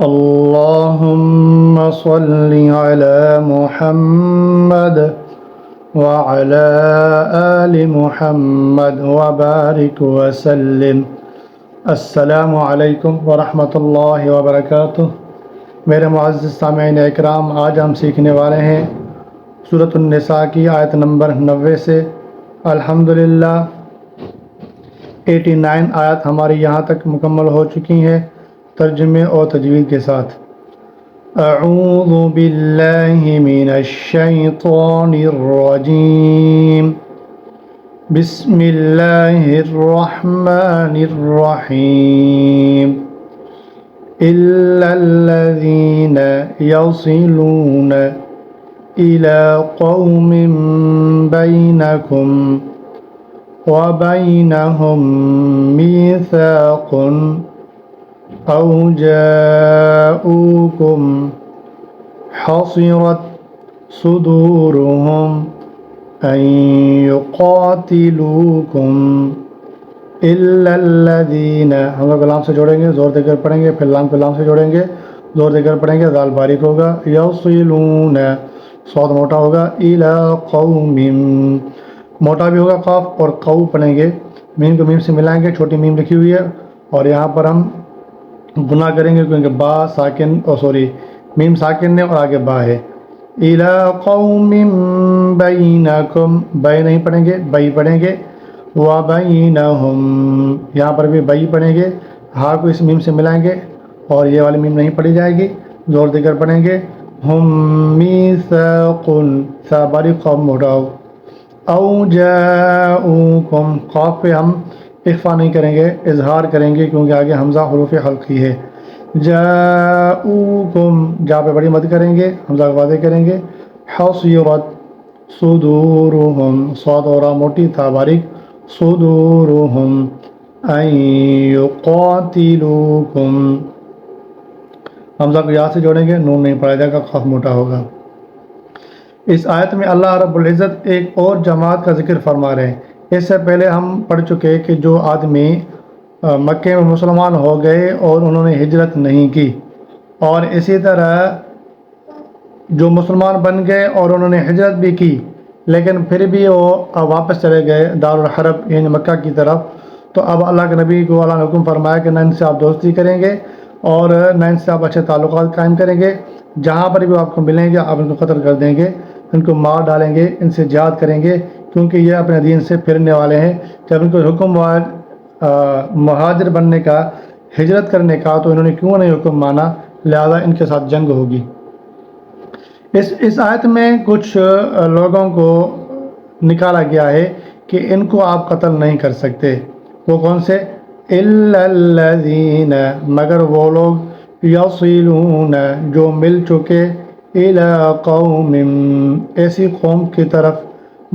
اللهم صل على محمد وعلى آل محمد وبارك وسلم۔ السلام علیکم ورحمۃ اللہ وبرکاتہ۔ میرے معزز سامعین اکرام، آج ہم سیکھنے والے ہیں سورۃ النساء کی آیت نمبر 90 سے الحمدللہ 89 آیت ہماری یہاں تک مکمل ہو چکی ہیں ترجمے اور تجوید کے ساتھ۔ اعوذ باللہ من الشیطان الرجیم، بسم اللہ الرحمن الرحیم۔ الا الذین یصلون الی قوم بینکم وبینہم میثاق أو جاءوكم حصرت صدورهم أن يقاتلوكم إلا الذين، ہم لوگ لام سے جوڑیں گے، زور دے کر پڑھیں گے، پھر لام کو لام سے جوڑیں گے، زور دے کر پڑھیں گے، دال باریک ہوگا، یصلون صاد موٹا ہوگا، إلى قوم موٹا بھی ہوگا قاف، اور قو پڑھیں گے، میم کو میم سے ملائیں گے، چھوٹی میم لکھی ہوئی ہے، اور یہاں پر ہم گناہ کریں گے کیونکہ با ساکن میم ساکن ہے اور آگے با ہے۔ اِلَىٰ قَوْمٍ بَيْنَكُمْ، بَي نہیں پڑھیں گے، بَي پڑھیں گے، وَبَيْنَهُمْ یہاں پر بھی بَي پڑھیں گے، ہا کو اس میم سے ملائیں گے اور یہ والی میم نہیں پڑھی جائے گی، زور دے کر پڑھیں گے۔ ہم میثاق، سا باریک قوم موٹا ہو، او جاؤکم قاف پہ ہم اخفا نہیں کریں گے، اظہار کریں گے کیونکہ آگے حمزہ حروف حلقی ہے۔ جاؤکم جا پہ بڑی مد کریں گے، حمزہ واضح کریں گے۔ حصرت صدورہم صاد اور را موٹی تھا باریک، صدورہم ان یقاتلوکم حمزہ کو یا سے جوڑیں گے، نون نہیں پڑھا جائے گا، قاف موٹا ہوگا۔ اس آیت میں اللہ رب العزت ایک اور جماعت کا ذکر فرما رہے ہیں۔ اس سے پہلے ہم پڑھ چکے کہ جو آدمی مکے میں مسلمان ہو گئے اور انہوں نے ہجرت نہیں کی، اور اسی طرح جو مسلمان بن گئے اور انہوں نے ہجرت بھی کی لیکن پھر بھی وہ واپس چلے گئے دارالحرب یعنی مکہ کی طرف، تو اب اللہ کے نبی کو اللہ نے حکم فرمایا کہ نہ ان سے آپ دوستی کریں گے اور نہ ان سے آپ اچھے تعلقات قائم کریں گے، جہاں پر بھی آپ کو ملیں گے آپ ان کو قتل کر دیں گے، ان کو مار ڈالیں گے، ان سے جہاد کریں گے، کیونکہ یہ اپنے دین سے پھرنے والے ہیں۔ جب ان کو حکم ہوا مہاجر بننے کا، ہجرت کرنے کا، تو انہوں نے کیوں نہیں حکم مانا، لہذا ان کے ساتھ جنگ ہوگی۔ اس آیت میں کچھ لوگوں کو نکالا گیا ہے کہ ان کو آپ قتل نہیں کر سکتے، وہ کون سے؟ الا الذین مگر وہ لوگ، یصلون جو مل چکے، الی قوم ایسی قوم کی طرف،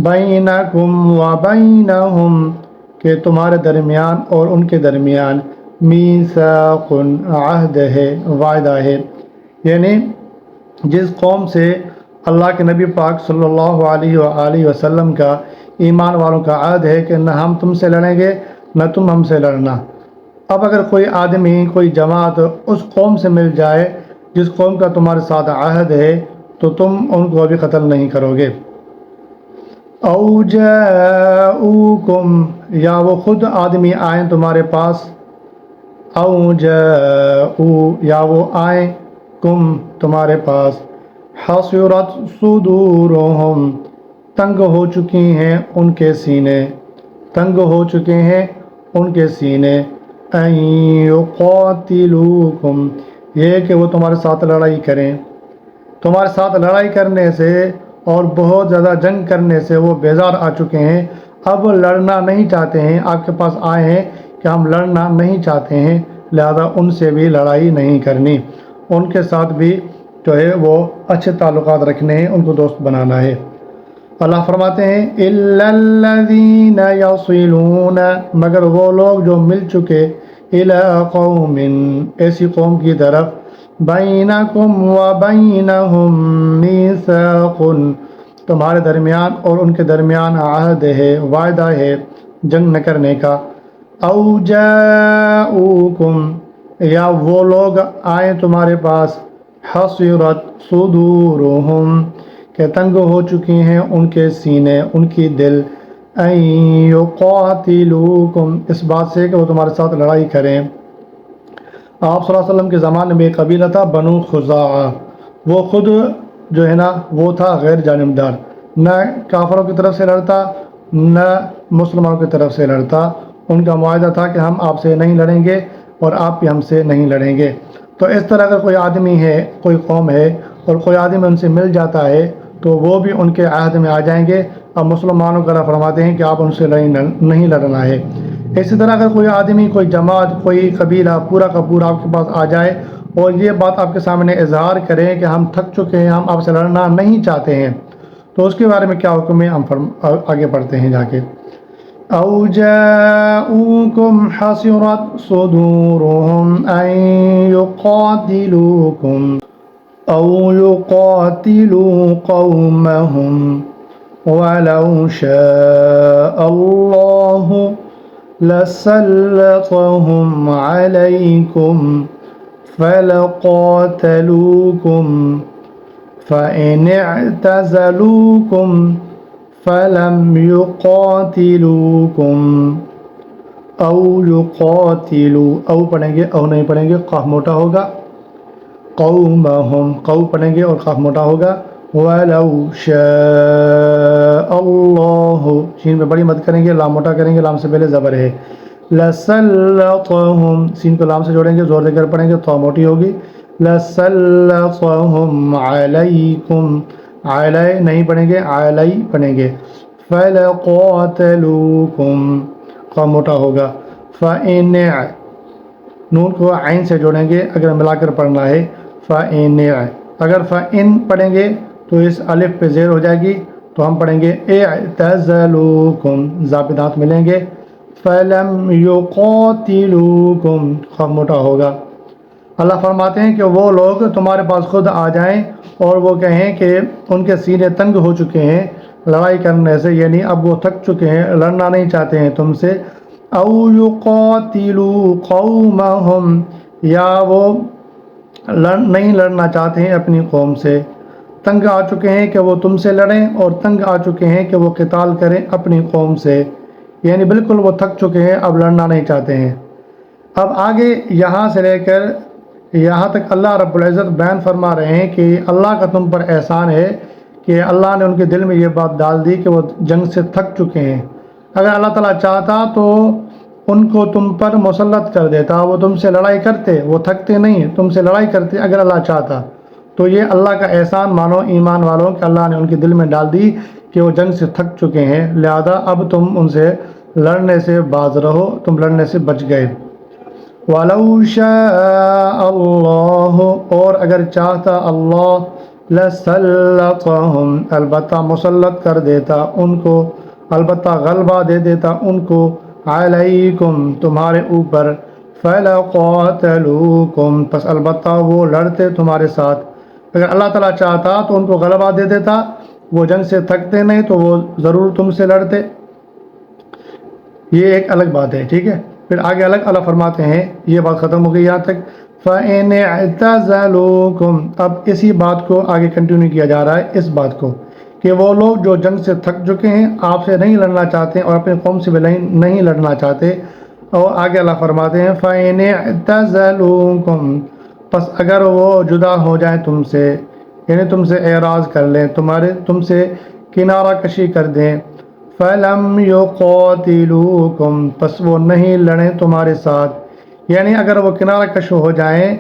بینکم و بینہم کہ تمہارے درمیان اور ان کے درمیان، میثاق عہد ہے، وعدہ ہے، یعنی جس قوم سے اللہ کے نبی پاک صلی اللہ علیہ وآلہ وسلم کا، ایمان والوں کا عہد ہے کہ نہ ہم تم سے لڑیں گے نہ تم ہم سے لڑنا۔ اب اگر کوئی آدمی، کوئی جماعت اس قوم سے مل جائے جس قوم کا تمہارے ساتھ عہد ہے تو تم ان کو ابھی قتل نہیں کرو گے۔ او جاؤکم یا وہ خود آدمی آئیں تمہارے پاس، او جاؤ یا وہ آئیں کم تمہارے پاس، حصرت صدورہم تنگ ہو چکی ہیں ان کے سینے، تنگ ہو چکے ہیں ان کے سینے، ان یقاتلوکم یہ کہ وہ تمہارے ساتھ لڑائی کریں، تمہارے ساتھ لڑائی کرنے سے اور بہت زیادہ جنگ کرنے سے وہ بیزار آ چکے ہیں، اب لڑنا نہیں چاہتے ہیں، آپ کے پاس آئے ہیں کہ ہم لڑنا نہیں چاہتے ہیں، لہذا ان سے بھی لڑائی نہیں کرنی، ان کے ساتھ بھی جو ہے وہ اچھے تعلقات رکھنے ہیں، ان کو دوست بنانا ہے۔ اللہ فرماتے ہیں الا الذین یصلون مگر وہ لوگ جو مل چکے، الی قوم ایسی قوم کی طرف، بینکم و بینہم میثاق تمہارے درمیان اور ان کے درمیان عہد ہے، وعدہ ہے جنگ نہ کرنے کا، او جاؤکم یا وہ لوگ آئیں تمہارے پاس حصرت صدورہم کہ تنگ ہو چکی ہیں ان کے سینے ان کی دل ان یقاتلوکم اس بات سے کہ وہ تمہارے ساتھ لڑائی کریں۔ آپ صلی اللہ علیہ وسلم کے زمانے میں ایک قبیلہ تھا بنو خزاعہ، وہ خود جو ہے نا وہ تھا غیر جانبدار، نہ کافروں کی طرف سے لڑتا نہ مسلمانوں کی طرف سے لڑتا۔ ان کا معاہدہ تھا کہ ہم آپ سے نہیں لڑیں گے اور آپ بھی ہم سے نہیں لڑیں گے۔ تو اس طرح اگر کوئی آدمی ہے، کوئی قوم ہے اور کوئی آدمی ان سے مل جاتا ہے تو وہ بھی ان کے عہد میں آ جائیں گے۔ اب مسلمانوں کا اللہ فرماتے ہیں کہ آپ ان سے نہیں لڑنا ہے۔ اسی طرح اگر کوئی آدمی، کوئی جماعت، کوئی قبیلہ پورا کا پورا آپ کے پاس آ جائے اور یہ بات آپ کے سامنے اظہار کریں کہ ہم تھک چکے ہیں، ہم آپ سے لڑنا نہیں چاہتے ہیں، تو اس کے بارے میں کیا حکم ہے ہم آگے پڑھتے ہیں جا کے۔ او جاءوکم حصرت صدورہم ان یقاتلوکم او یقاتلوا قومہم ولو شاء اللہ لسلطهم علیکم فلقاتلوکم فإن اعتزلوکم فلم یقاتلوکم او یقاتلوا، او پڑھیں گے او نہیں پڑھیں گے، قاف موٹا ہوگا، قومہم قو پڑھیں گے اور قاف موٹا ہوگا، ولو شاء اللہ شین پہ بڑی مت کریں گے، لام موٹا کریں گے، لام سے پہلے زبر ہے، لسلطہم سین کو لام سے جوڑیں گے، زور دے کر پڑھیں گے، تو موٹی ہوگی، لسلطہم علیکم علی نہیں پڑھیں گے، علی پڑھیں گے، فلقاتلوکم قاف موٹا ہوگا، فإن نون کو عین سے جوڑیں گے اگر ملا کر پڑھنا ہے، فإن اگر فإن پڑھیں گے تو اس الف پہ زیر ہو جائے گی، تو ہم پڑھیں گے اعتزلوکم زابدات ملیں گے، فلم یقاتلوکم خاف موٹا ہوگا۔ اللہ فرماتے ہیں کہ وہ لوگ تمہارے پاس خود آ جائیں اور وہ کہیں کہ ان کے سینے تنگ ہو چکے ہیں لڑائی کرنے سے، یعنی اب وہ تھک چکے ہیں، لڑنا نہیں چاہتے ہیں تم سے، او یقاتلوا قومہم یا وہ نہیں لڑنا چاہتے ہیں اپنی قوم سے، تنگ آ چکے ہیں کہ وہ تم سے لڑیں اور تنگ آ چکے ہیں کہ وہ قتال کریں اپنی قوم سے، یعنی بالکل وہ تھک چکے ہیں، اب لڑنا نہیں چاہتے ہیں۔ اب آگے یہاں سے لے کر یہاں تک اللہ رب العزت بیان فرما رہے ہیں کہ اللہ کا تم پر احسان ہے کہ اللہ نے ان کے دل میں یہ بات ڈال دی کہ وہ جنگ سے تھک چکے ہیں۔ اگر اللہ تعالیٰ چاہتا تو ان کو تم پر مسلط کر دیتا، وہ تم سے لڑائی کرتے، وہ تھکتے نہیں، تم سے لڑائی کرتے اگر اللہ چاہتا۔ تو یہ اللہ کا احسان مانو ایمان والوں کہ اللہ نے ان کے دل میں ڈال دی کہ وہ جنگ سے تھک چکے ہیں، لہذا اب تم ان سے لڑنے سے باز رہو، تم لڑنے سے بچ گئے۔ وَلَوْ شَاءَ اللَّهُ اور اگر چاہتا اللہ لَسَلَّطَهُمْ البتہ مسلط کر دیتا ان کو، البتہ غلبہ دے دیتا ان کو، علیکم تمہارے اوپر، فَلَقَاتَلُوكُمْ پس البتہ وہ لڑتے تمہارے ساتھ۔ اگر اللہ تعالیٰ چاہتا تو ان کو غلبہ دے دیتا، وہ جنگ سے تھکتے نہیں تو وہ ضرور تم سے لڑتے، یہ ایک الگ بات ہے، ٹھیک ہے۔ پھر آگے الگ اللہ فرماتے ہیں، یہ بات ختم ہو گئی یہاں تک، فَإِنِ اعْتَزَلُوكُمْ اب اسی بات کو آگے کنٹینیو کیا جا رہا ہے، اس بات کو کہ وہ لوگ جو جنگ سے تھک چکے ہیں، آپ سے نہیں لڑنا چاہتے اور اپنی قوم سے بھی نہیں لڑنا چاہتے، اور آگے اللہ فرماتے ہیں فَإِنِ اعْتَزَلُوكُمْ پس اگر وہ جدا ہو جائیں تم سے، یعنی تم سے اعراض کر لیں، تم سے کنارہ کشی کر دیں، فَلَمْ يُقَاتِلُوكُمْ پس وہ نہیں لڑیں تمہارے ساتھ، یعنی اگر وہ کنارہ کش ہو جائیں،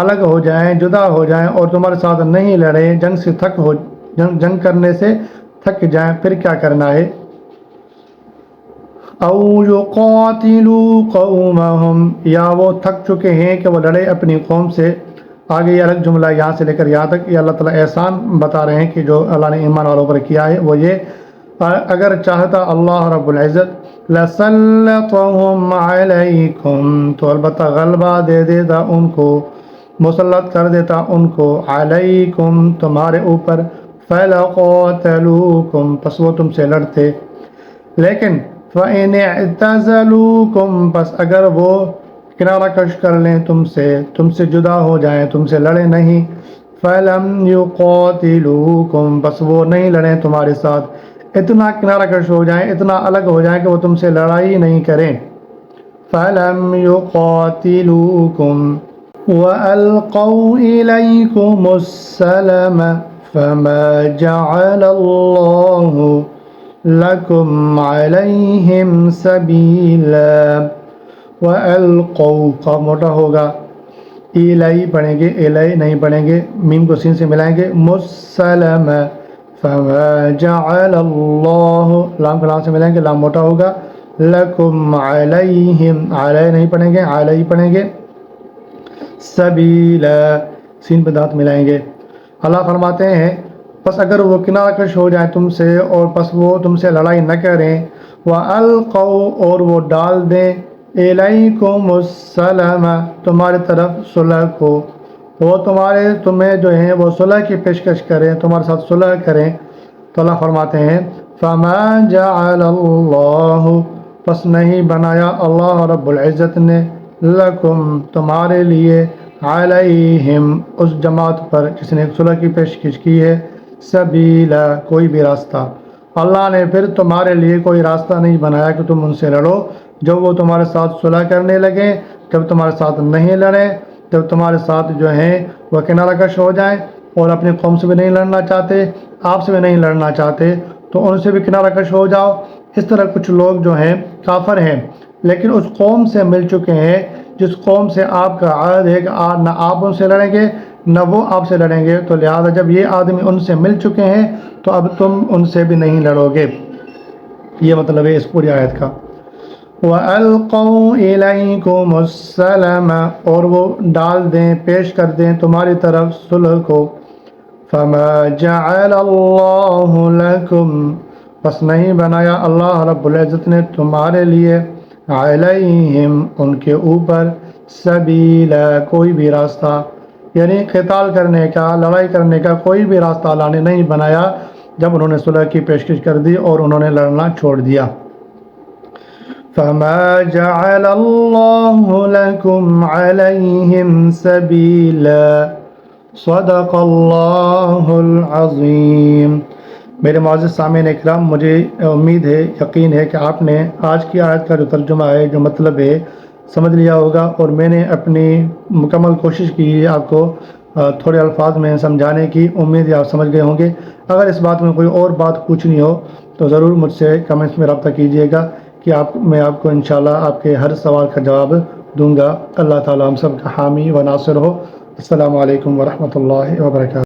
الگ ہو جائیں، جدا ہو جائیں اور تمہارے ساتھ نہیں لڑیں، جنگ کرنے سے تھک جائیں، پھر کیا کرنا ہے؟ او یقاتلوا قومہم یا وہ تھک چکے ہیں کہ وہ لڑے اپنی قوم سے۔ آگے یہ الگ جملہ یہاں سے لے کر یہاں تک یہ اللہ تعالیٰ احسان بتا رہے ہیں کہ جو اللہ نے ایمان والوں پر کیا ہے وہ یہ، اگر چاہتا اللہ رب العزت لَسَلَّطَهُمْ عَلَيْكُمْ تو البتہ غلبہ دے دیتا ان کو، مسلط کر دیتا ان کو، علیکم تمہارے اوپر، فَلَقَاتَلُوكُمْ پس وہ تم سے لڑتے، لیکن فَإِنِ اعْتَزَلُوكُمْ پس اگر وہ کنارہ کش کر لیں تم سے جدا ہو جائیں، تم سے لڑیں نہیں. فَلَمْ يُقَاتِلُوكُمْ، بس وہ نہیں لڑیں تمہارے ساتھ، اتنا کنارہ کش ہو جائیں، اتنا الگ ہو جائیں کہ وہ تم سے لڑائی نہیں کریں. فَلَمْ يُقَاتِلُوكُمْ وَأَلْقَوْا إِلَيْكُمُ السَّلَمَ فَمَا جَعَلَ اللَّهُ لَكُمْ عَلَيْهِمْ سَبِيلًا. وَأَلْقَوْا کا موٹا ہوگا، ایلائی پڑھیں گے، ایلائی نہیں پڑھیں گے، میم کو سین سے ملائیں گے. مسلم فما جعل اللہ، لام کو لام سے ملائیں گے، لام موٹا ہوگا. لکم علیہم، علیہ نہیں پڑھیں گے، علیہ پڑھیں گے. سبیلا، سین پہ دانت ملائیں گے. اللہ فرماتے ہیں پس اگر وہ کنارہ کش ہو جائیں تم سے اور پس وہ تم سے لڑائی نہ کریں. وَأَلْقَوْا، اور وہ ڈال دیں، إِلَيْكُمُ السَّلَامَ، تمہاری طرف صلح کو، وہ تمہیں جو ہیں وہ صلح کی پیشکش کریں، تمہارے ساتھ صلح کریں. تو اللہ فرماتے ہیں فَمَا جَعَلَ اللَّهُ، پس نہیں بنایا اللہ رب العزت نے، لَكُمْ تمہارے لیے، علیہم اس جماعت پر جس نے صلح کی پیشکش کی ہے، سبیلا کوئی بھی راستہ. اللہ نے پھر تمہارے لیے کوئی راستہ نہیں بنایا کہ تم ان سے لڑو. جب وہ تمہارے ساتھ صلح کرنے لگیں، جب تمہارے ساتھ نہیں لڑیں، جب تمہارے ساتھ جو ہیں وہ کنارہ کش ہو جائیں اور اپنی قوم سے بھی نہیں لڑنا چاہتے، آپ سے بھی نہیں لڑنا چاہتے، تو ان سے بھی کنارہ کش ہو جاؤ. اس طرح کچھ لوگ جو ہیں کافر ہیں لیکن اس قوم سے مل چکے ہیں جس قوم سے آپ کا عہد ہے کہ نہ آپ ان سے لڑیں گے نہ وہ آپ سے لڑیں گے. تو لہذا جب یہ آدمی ان سے مل چکے ہیں تو اب تم ان سے بھی نہیں لڑو گے. یہ مطلب ہے اس پوری آیت کا. وَأَلْقَوْا إِلَيْكُمُ السَّلَامَ، اور وہ ڈال دیں، پیش کر دیں تمہاری طرف صلح کو. فَمَا جَعَلَ اللَّهُ لَكُمْ، پس نہیں بنایا اللہ رب العزت نے تمہارے لیے، علیہم ان کے اوپر، سبیلا کوئی بھی راستہ، یعنی قتال کرنے کا، لڑائی کرنے کا کوئی بھی راستہ اللہ نے نہیں بنایا جب انہوں نے صلح کی پیشکش کر دی اور انہوں نے لڑنا چھوڑ دیا. فَمَا جَعَلَ اللَّهُ لَكُمْ عَلَيْهِمْ سَبِيلًا. صدق اللہ العظیم. میرے معزز سامعین اکرام، مجھے امید ہے، یقین ہے کہ آپ نے آج کی آیت کا جو ترجمہ ہے، جو مطلب ہے، سمجھ لیا ہوگا. اور میں نے اپنی مکمل کوشش کی ہے آپ کو تھوڑے الفاظ میں سمجھانے کی. امید ہے آپ سمجھ گئے ہوں گے. اگر اس بات میں کوئی اور بات پوچھنی ہو تو ضرور مجھ سے کمنٹس میں رابطہ کیجیے گا کہ میں آپ کو انشاءاللہ آپ کے ہر سوال کا جواب دوں گا. اللہ تعالی ہم سب کا حامی و ناصر ہو. السلام علیکم ورحمۃ اللہ وبرکاتہ.